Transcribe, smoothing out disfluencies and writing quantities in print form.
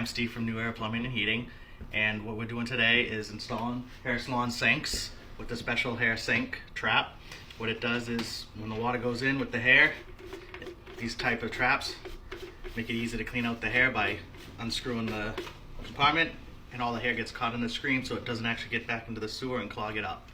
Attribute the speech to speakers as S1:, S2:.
S1: I'm Steve from New Era Plumbing and Heating, and what we're doing today is installing hair salon sinks with the special hair sink trap. What it does is when the water goes in with the hair, these type of traps make it easy to clean out the hair by unscrewing the compartment, and all the hair gets caught in the screen so it doesn't actually get back into the sewer and clog it up.